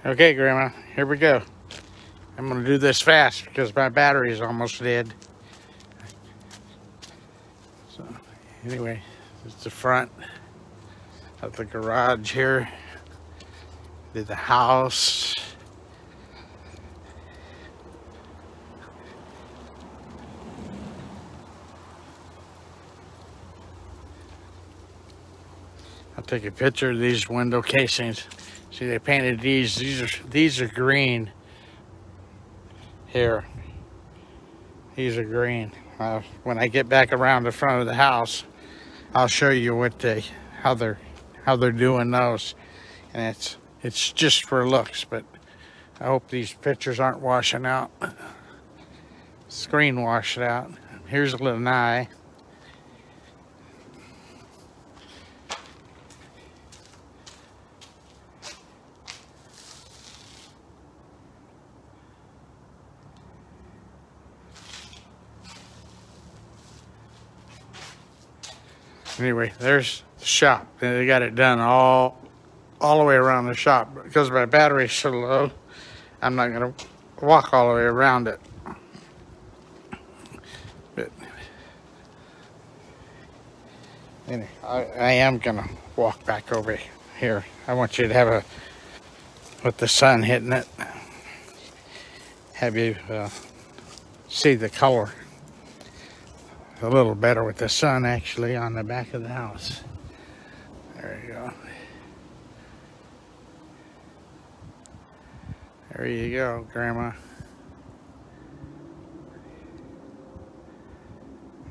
Okay, Grandma, here we go. I'm gonna do this fast because my battery is almost dead. So, anyway, it's the front of the garage here. Did the house. I'll take a picture of these window casings. See, they painted these. These are green. Here, these are green. When I get back around the front of the house, I'll show you what how they're doing those. And it's just for looks, but I hope these pictures aren't washing out. Screen washed out. Here's a little eye. Anyway, there's the shop. They got it done all the way around the shop. Because my battery's so low, I'm not gonna walk all the way around it. But anyway, I am gonna walk back over here. I want you to have with the sun hitting it, have you see the color a little better with the sun actually on the back of the house. There you go. There you go, Grandma.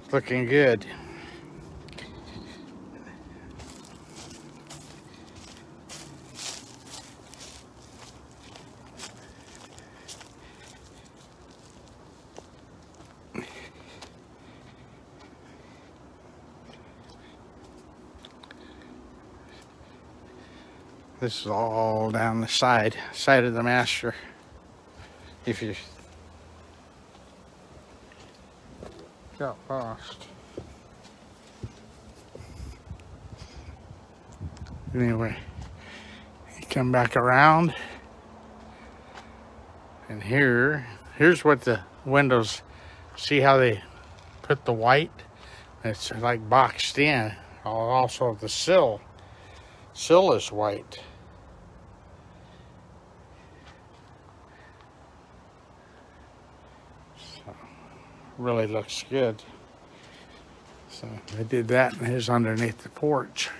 It's looking good. This is all down the side of the master. If you got lost. Anyway, you come back around, and here's what the windows, see how they put the white? It's like boxed in. Also the sill is white. So, really looks good. So they did that, and here's underneath the porch.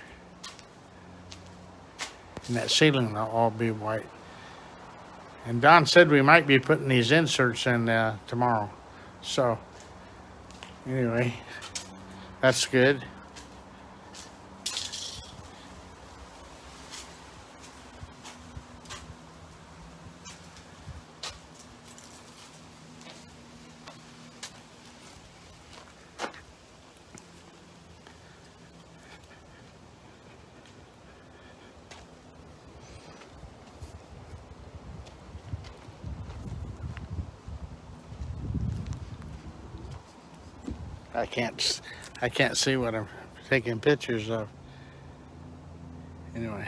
And that ceiling will all be white. And Don said we might be putting these inserts in tomorrow. So anyway, that's good. I can't see what I'm taking pictures of. Anyway.